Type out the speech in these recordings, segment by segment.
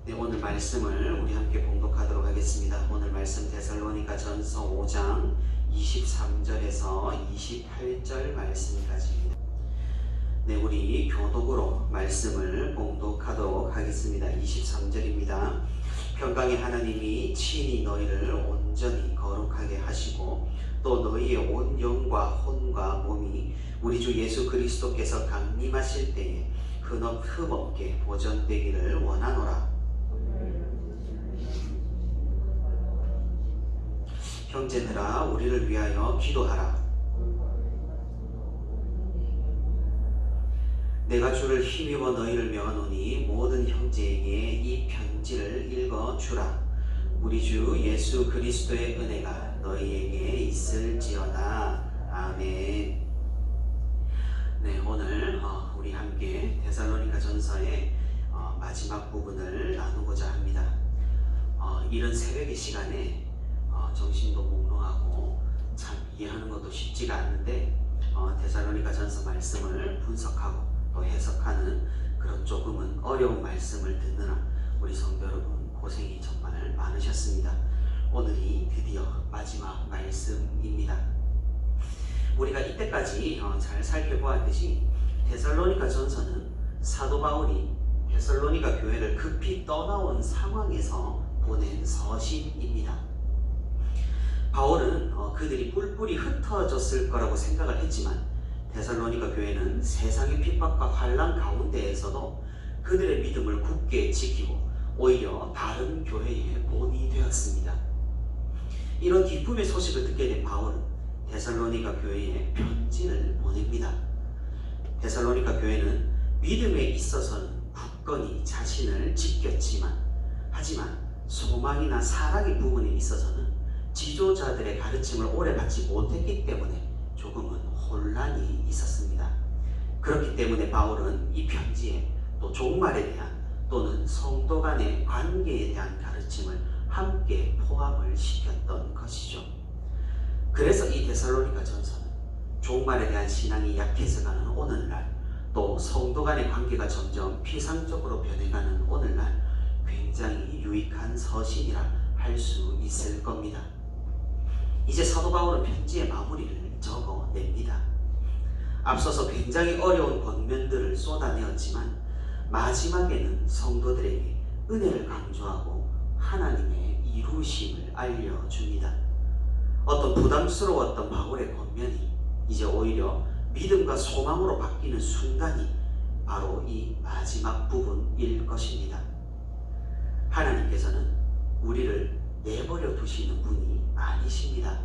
네, 오늘 말씀을 우리 함께 봉독하도록 하겠습니다. 오늘 말씀 데살로니가전서 5장 23절에서 28절 말씀까지입니다. 네, 우리 교독으로 말씀을 봉독하도록 하겠습니다. 23절입니다. 평강의 하나님이 친히 너희를 온전히 거룩하게 하시고 또 너희의 온 영과 혼과 몸이 우리 주 예수 그리스도께서 강림하실 때에 흠없게 보존되기를 원하노라. 형제들아, 우리를 위하여 기도하라. 내가 주를 힘입어 너희를 명하노니 모든 형제에게 이 편지를 읽어주라. 우리 주 예수 그리스도의 은혜가 너희에게 있을지어다. 아멘. 네, 오늘 우리 함께 데살로니가전서의 마지막 부분을 나누고자 합니다. 이른 새벽의 시간에 정신도 몽롱하고 참 이해하는 것도 쉽지가 않은데 데살로니가전서 말씀을 분석하고 또 해석하는 그런 조금은 어려운 말씀을 듣느라 우리 성도 여러분 고생이 정말 많으셨습니다. 오늘이 드디어 마지막 말씀입니다. 우리가 이때까지 잘 살펴보았듯이 데살로니가전서는 사도 바울이 데살로니가 교회를 급히 떠나온 상황에서 보낸 서신입니다. 바울은 그들이 뿔뿔이 흩어졌을 거라고 생각을 했지만 데살로니가 교회는 세상의 핍박과 환난 가운데에서도 그들의 믿음을 굳게 지키고 오히려 다른 교회의 본이 되었습니다. 이런 기쁨의 소식을 듣게 된 바울은 데살로니가 교회에 편지를 보냅니다. 데살로니가 교회는 믿음에 있어서는 굳건히 자신을 지켰지만 하지만 소망이나 사랑의 부분에 있어서는 지도자들의 가르침을 오래 받지 못했기 때문에 조금은 혼란이 있었습니다. 그렇기 때문에 바울은 이 편지에 또 종말에 대한 또는 성도 간의 관계에 대한 가르침을 함께 포함을 시켰던 것이죠. 그래서 이 데살로니가 전서는 종말에 대한 신앙이 약해져가는 오늘날, 또 성도 간의 관계가 점점 피상적으로 변해가는 오늘날 굉장히 유익한 서신이라 할 수 있을 겁니다. 이제 사도 바울은 편지의 마무리를 적어냅니다. 앞서서 굉장히 어려운 권면들을 쏟아내었지만 마지막에는 성도들에게 은혜를 강조하고 하나님의 이루심을 알려줍니다. 어떤 부담스러웠던 바울의 권면이 이제 오히려 믿음과 소망으로 바뀌는 순간이 바로 이 마지막 부분일 것입니다. 하나님께서는 우리를 내버려 두시는 분이 아니십니다.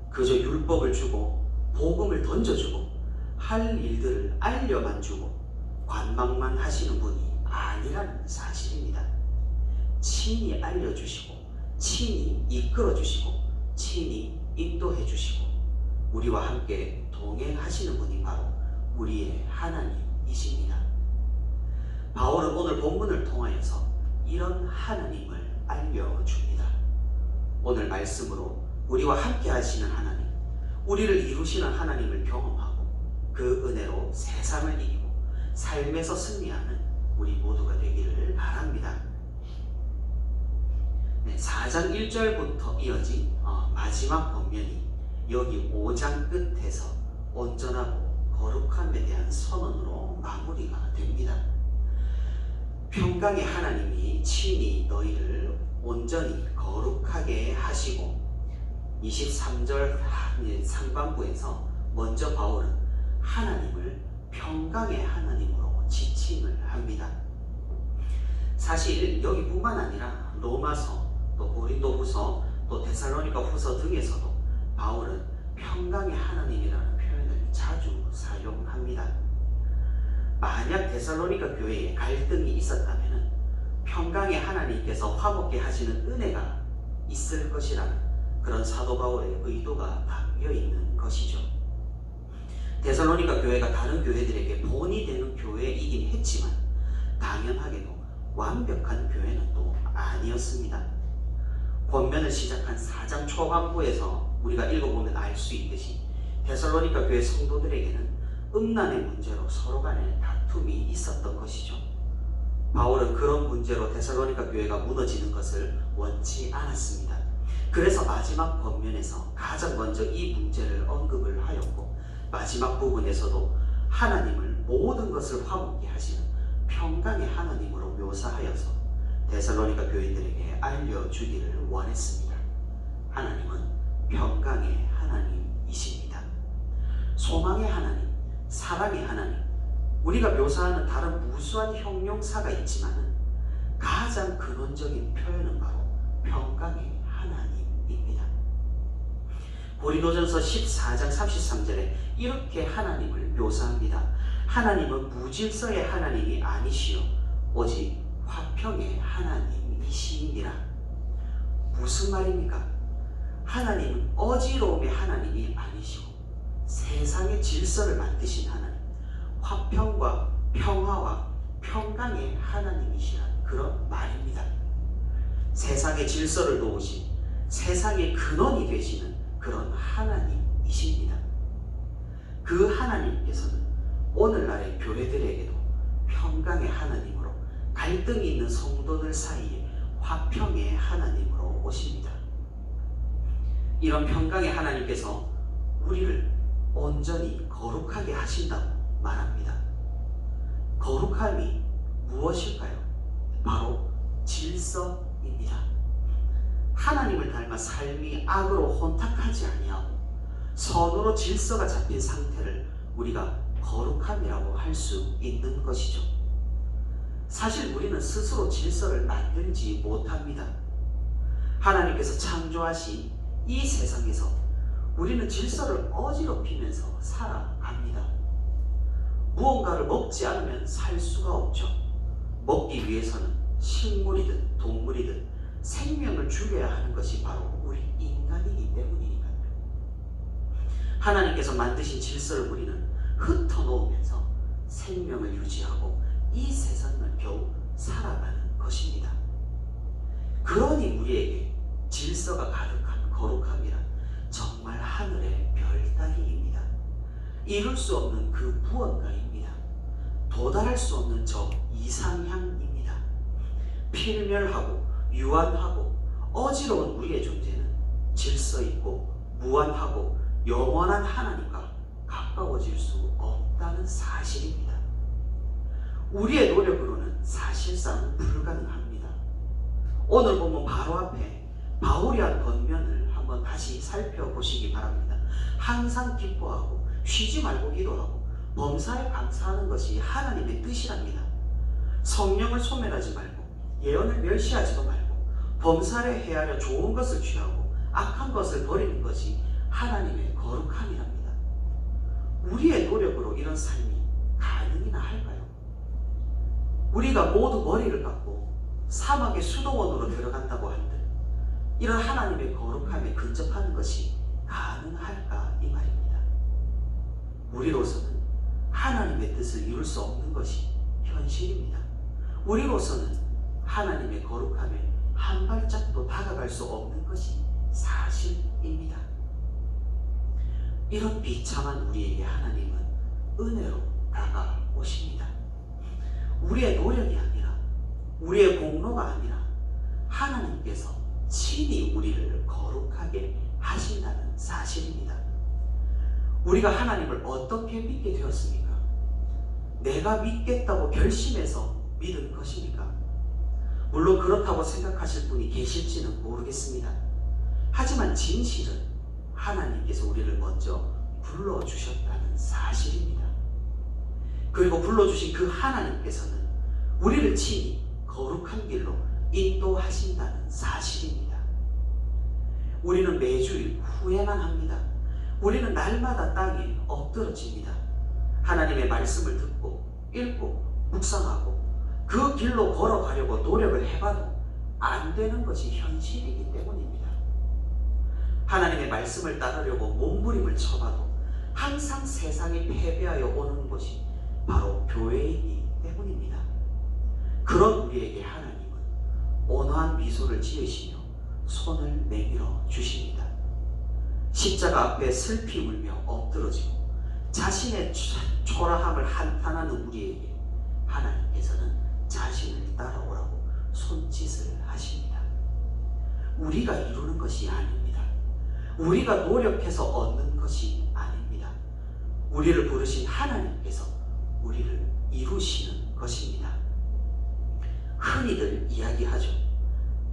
그저 율법을 주고 복음을 던져주고 할 일들을 알려만 주고 관망만 하시는 분이 아니라는 사실입니다. 친히 알려주시고 친히 이끌어주시고 친히 인도해주시고 우리와 함께 동행하시는 분이 바로 우리의 하나님이십니다. 바울은 오늘 본문을 통하여서 이런 하나님을 알려줍니다. 오늘 말씀으로 우리와 함께 하시는 하나님, 우리를 이루시는 하나님을 경험하고 그 은혜로 세상을 이기고 삶에서 승리하는 우리 모두가 되기를 바랍니다. 네, 4장 1절부터 이어진 마지막 권면이 여기 5장 끝에서 온전하고 거룩함에 대한 선언으로 마무리가 됩니다. 평강의 하나님이 친히 너희를 온전히 거룩하게 하시고 23절 상반부에서 먼저 바울은 하나님을 평강의 하나님으로 지칭을 합니다. 사실 여기뿐만 아니라 로마서, 또 고린도후서, 또 데살로니가 후서 등에서도 바울은 평강의 하나님이라는 표현을 자주 사용합니다. 만약 데살로니가 교회에 갈등이 있었다면 평강의 하나님께서 화목케 하시는 은혜가 있을 것이라는 그런 사도 바울의 의도가 담겨 있는 것이죠. 데살로니가 교회가 다른 교회들에게 본이 되는 교회이긴 했지만 당연하게도 완벽한 교회는 또 아니었습니다. 권면을 시작한 4장 초반부에서 우리가 읽어보면 알 수 있듯이 데살로니가 교회 성도들에게는 음란의 문제로 서로 간에 다툼이 있었던 것이죠. 바울은 그런 문제로 데살로니가 교회가 무너지는 것을 원치 않았습니다. 그래서 마지막 권면에서 가장 먼저 이 문제를 언급을 하였고, 마지막 부분에서도 하나님을 모든 것을 화목케 하시는 평강의 하나님으로 묘사하여서 데살로니가 교인들에게 알려주기를 원했습니다. 하나님은 평강의 하나님이십니다. 소망의 하나님, 사랑의 하나님, 우리가 묘사하는 다른 무수한 형용사가 있지만 가장 근원적인 표현은 바로 평강의 하나님입니다. 고린도전서 14장 33절에 이렇게 하나님을 묘사합니다. 하나님은 무질서의 하나님이 아니시요 오직 화평의 하나님이시니라. 무슨 말입니까? 하나님은 어지러움의 하나님이 아니시고 세상의 질서를 만드신 하나님, 화평과 평화와 평강의 하나님이시라는 그런 말입니다. 세상의 질서를 놓으신, 세상의 근원이 되시는 그런 하나님이십니다. 그 하나님께서는 오늘날의 교회들에게도 평강의 하나님으로, 갈등이 있는 성도들 사이에 화평의 하나님으로 오십니다. 이런 평강의 하나님께서 우리를 온전히 거룩하게 하신다고 말합니다. 거룩함이 무엇일까요? 바로 질서입니다. 하나님을 닮아 삶이 악으로 혼탁하지 아니하고 선으로 질서가 잡힌 상태를 우리가 거룩함이라고 할 수 있는 것이죠. 사실 우리는 스스로 질서를 만들지 못합니다. 하나님께서 창조하신 이 세상에서 우리는 질서를 어지럽히면서 살아갑니다. 무언가를 먹지 않으면 살 수가 없죠. 먹기 위해서는 식물이든 동물이든 생명을 죽여야 하는 것이 바로 우리 인간이기 때문이니까요. 하나님께서 만드신 질서를 우리는 흩어놓으면서 생명을 유지하고 이 세상을 겨우 살아가는 것입니다. 그러니 우리에게 질서가 가득한 거룩함이란 정말 하늘의 별따기입니다. 이룰 수 없는 그 무언가입니다. 도달할 수 없는 저 이상향입니다. 필멸하고 유한하고 어지러운 우리의 존재는 질서 있고 무한하고 영원한 하나님과 가까워질 수 없다는 사실입니다. 우리의 노력으로는 사실상 불가능합니다. 오늘 보면 바로 앞에 바울이 한 권면을 한번 다시 살펴보시기 바랍니다. 항상 기뻐하고 쉬지 말고 기도하고 범사에 감사하는 것이 하나님의 뜻이랍니다. 성령을 소멸하지 말고 예언을 멸시하지도 말고 범사를 헤아려 좋은 것을 취하고 악한 것을 버리는 것이 하나님의 거룩함이랍니다. 우리의 노력으로 이런 삶이 가능이나 할까요? 우리가 모두 머리를 깎고 사막의 수도원으로 들어간다고 한들 이런 하나님의 거룩함에 근접하는 것이 가능할까 이 말입니다. 우리로서는 하나님의 뜻을 이룰 수 없는 것이 현실입니다. 우리로서는 하나님의 거룩함에 한 발짝도 다가갈 수 없는 것이 사실입니다. 이런 비참한 우리에게 하나님은 은혜로 다가오십니다. 우리의 노력이 아니라 우리의 공로가 아니라 하나님께서 친히 우리를 거룩하게 하신다는 사실입니다. 우리가 하나님을 어떻게 믿게 되었습니까? 내가 믿겠다고 결심해서 믿은 것입니까? 물론 그렇다고 생각하실 분이 계실지는 모르겠습니다. 하지만 진실은 하나님께서 우리를 먼저 불러주셨다는 사실입니다. 그리고 불러주신 그 하나님께서는 우리를 친히 거룩한 길로 인도하신다는 사실입니다. 우리는 매주일 후회만 합니다. 우리는 날마다 땅에 엎드러집니다. 하나님의 말씀을 듣고 읽고 묵상하고 그 길로 걸어가려고 노력을 해봐도 안 되는 것이 현실이기 때문입니다. 하나님의 말씀을 따르려고 몸부림을 쳐봐도 항상 세상에 패배하여 오는 것이 바로 교회이기 때문입니다. 그런 우리에게 하나님은 온화한 미소를 지으시며 손을 내밀어 주십니다. 십자가 앞에 슬피 울며 엎드러지고 자신의 초라함을 한탄하는 우리에게 하나님께서는 자신을 우리가 이루는 것이 아닙니다. 우리가 노력해서 얻는 것이 아닙니다. 우리를 부르신 하나님께서 우리를 이루시는 것입니다. 흔히들 이야기하죠.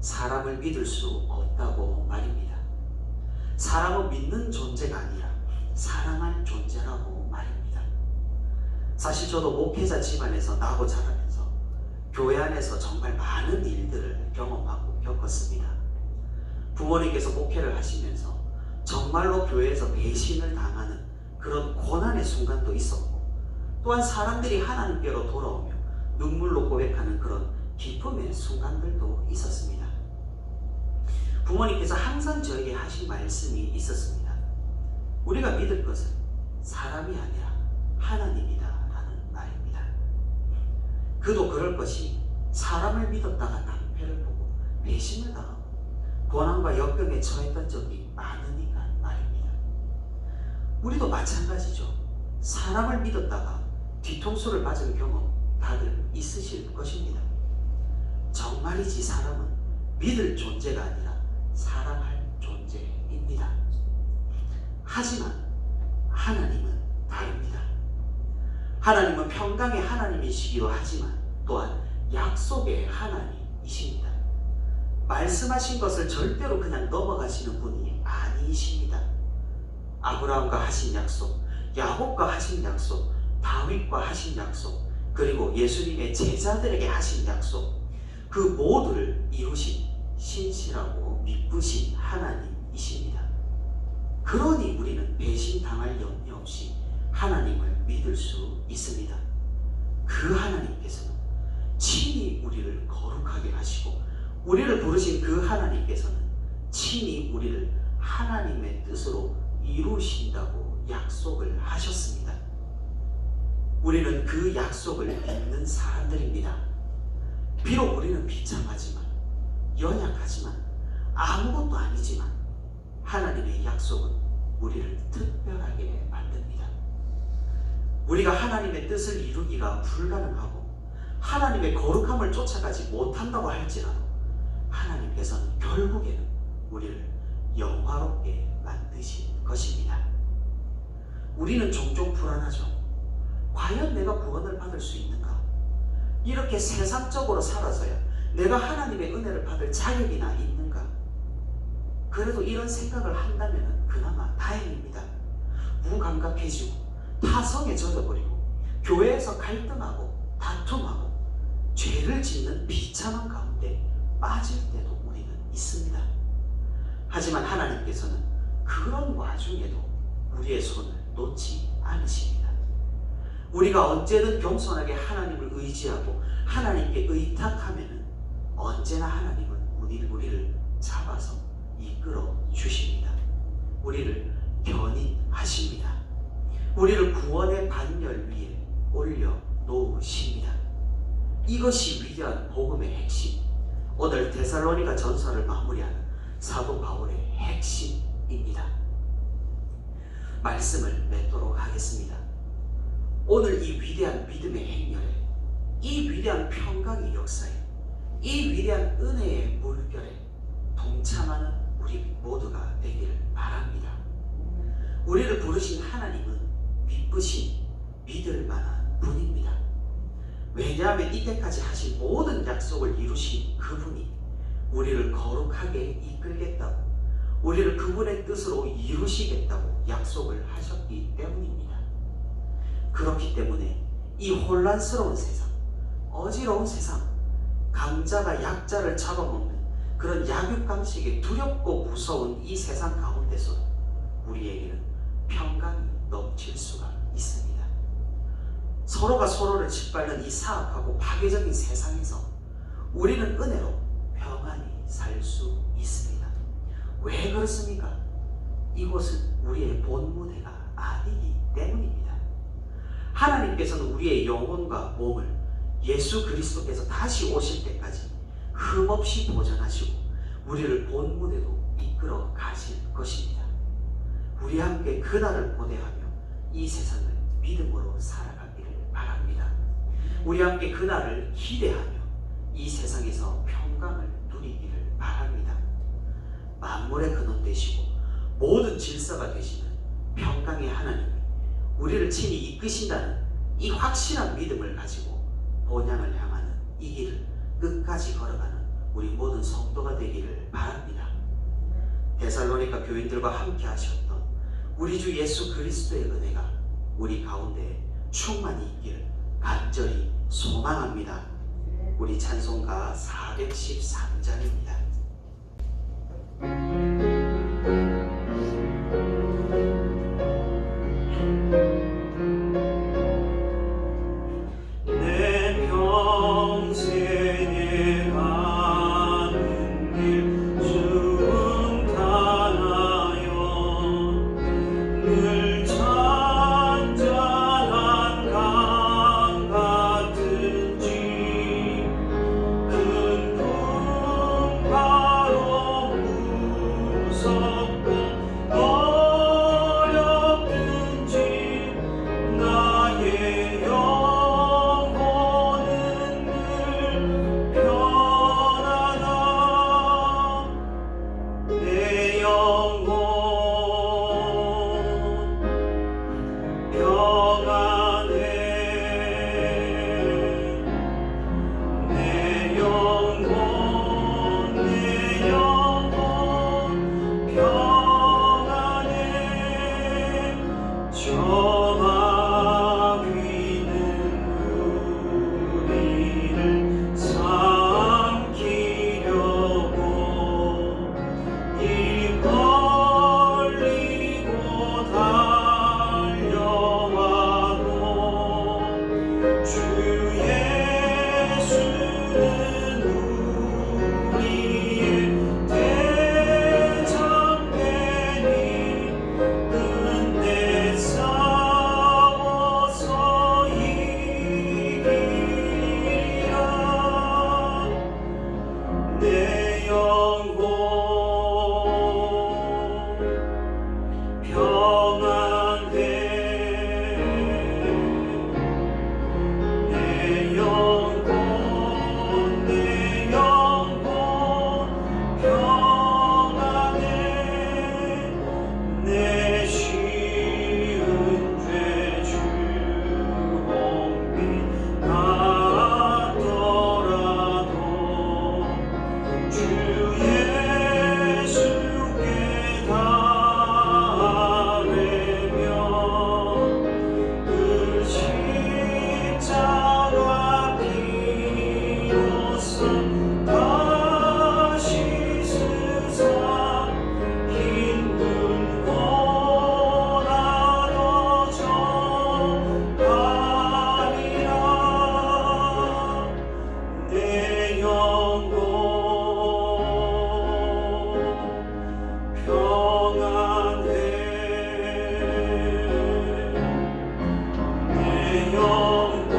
사람을 믿을 수 없다고 말입니다. 사람은 믿는 존재가 아니라 사랑할 존재라고 말입니다. 사실 저도 목회자 집안에서 나고 자라면서 교회 안에서 정말 많은 일들을 경험하고 겪었습니다. 부모님께서 목회를 하시면서 정말로 교회에서 배신을 당하는 그런 고난의 순간도 있었고, 또한 사람들이 하나님께로 돌아오며 눈물로 고백하는 그런 기쁨의 순간들도 있었습니다. 부모님께서 항상 저에게 하신 말씀이 있었습니다. 우리가 믿을 것은 사람이 아니라 하나님이다 라는 말입니다. 그도 그럴 것이 사람을 믿었다가 낭패를 보고 배신을 당하고 고난과 역경에 처했던 적이 많으니까 말입니다. 우리도 마찬가지죠. 사람을 믿었다가 뒤통수를 맞은 경험 다들 있으실 것입니다. 정말이지 사람은 믿을 존재가 아니라 사랑할 존재입니다. 하지만 하나님은 다릅니다. 하나님은 평강의 하나님이시기도 하지만 또한 약속의 하나님이십니다. 말씀하신 것을 절대로 그냥 넘어가시는 분이 아니십니다. 아브라함과 하신 약속, 야곱과 하신 약속, 다윗과 하신 약속, 그리고 예수님의 제자들에게 하신 약속, 그 모두를 이루신 신실하고 믿으신 하나님이십니다. 그러니 우리는 배신당할 염려 없이 하나님을 믿을 수 있습니다. 그 하나님께서는 친히 우리를 거룩하게 하시고, 우리를 부르신 그 하나님께서는 친히 우리를 하나님의 뜻으로 이루신다고 약속을 하셨습니다. 우리는 그 약속을 믿는 사람들입니다. 비록 우리는 비참하지만, 연약하지만, 아무것도 아니지만 하나님의 약속은 우리를 특별하게 만듭니다. 우리가 하나님의 뜻을 이루기가 불가능하고 하나님의 거룩함을 쫓아가지 못한다고 할지라도 하나님께서는 결국에는 우리를 영화롭게 만드실 것입니다. 우리는 종종 불안하죠. 과연 내가 구원을 받을 수 있는가? 이렇게 세상적으로 살아서야 내가 하나님의 은혜를 받을 자격이나 있는가? 그래도 이런 생각을 한다면 그나마 다행입니다. 무감각해지고 타성에 젖어버리고 교회에서 갈등하고 다툼하고 죄를 짓는 비참한 가운데 빠질 때도 우리는 있습니다. 하지만 하나님께서는 그런 와중에도 우리의 손을 놓지 않으십니다. 우리가 언제든 겸손하게 하나님을 의지하고 하나님께 의탁하면 언제나 하나님은 우리를 잡아서 이끌어 주십니다. 우리를 견인하십니다. 우리를 구원의 반열 위에 올려 놓으십니다. 이것이 위대한 복음의 핵심, 오늘 데살로니가 전서를 마무리하는 사도 바울의 핵심입니다. 말씀을 맺도록 하겠습니다. 오늘 이 위대한 믿음의 행렬에, 이 위대한 평강의 역사에, 이 위대한 은혜의 물결에 동참하는 우리 모두가 되기를 바랍니다. 우리를 부르신 하나님은 믿으신, 믿을 만한 분입니다. 왜냐하면 이때까지 하신 모든 약속을 이루신 그분이 우리를 거룩하게 이끌겠다고, 우리를 그분의 뜻으로 이루시겠다고 약속을 하셨기 때문입니다. 그렇기 때문에 이 혼란스러운 세상, 어지러운 세상, 강자가 약자를 잡아먹는 그런 약육강식에 두렵고 무서운 이 세상 가운데서도 우리에게는 평강이 넘칠 수가 있습니다. 서로가 서로를 짓밟는 이 사악하고 파괴적인 세상에서 우리는 은혜로 평안히 살 수 있습니다. 왜 그렇습니까? 이곳은 우리의 본무대가 아니기 때문입니다. 하나님께서는 우리의 영혼과 몸을 예수 그리스도께서 다시 오실 때까지 흠없이 보존하시고 우리를 본무대로 이끌어 가실 것입니다. 우리 함께 그날을 고대하며 이 세상을 믿음으로 살아가기를 바랍니다. 우리 함께 그날을 기대하며 이 세상에서 평강을 누리기를 바랍니다. 만물의 근원 되시고 모든 질서가 되시는 평강의 하나님이 우리를 친히 이끄신다는 이 확실한 믿음을 가지고 본향을 향하는 이 길을 끝까지 걸어가는 우리 모든 성도가 되기를 바랍니다. 데살로니가 교인들과 함께 하셨던 우리 주 예수 그리스도의 은혜가 우리 가운데 충만히 있기를 간절히 소망합니다. 우리 찬송가 413장입니다. 내 평생에 가는 길 순탄하여 늘 잔잔한 강 같은지 큰 풍파로 무섭고 어렵든지 나의 영혼은 늘 편하다. 내 영혼 평안해. 내 영혼 평안해. 저 마귀는 우리를 삼키려고 입 벌리고 달려와도 주 예수는 우리의 대장되니 끝내 싸워서 이기리라. 내 영혼 평안해. 내 영혼 평안해. 내 쉬운 죄 주홍빛 같더라도 주 예수께 달래며 그 십자가 피로써 다시 쓰사 힘든 고난으로 정하리라. 내 영혼 평안해. 내 영혼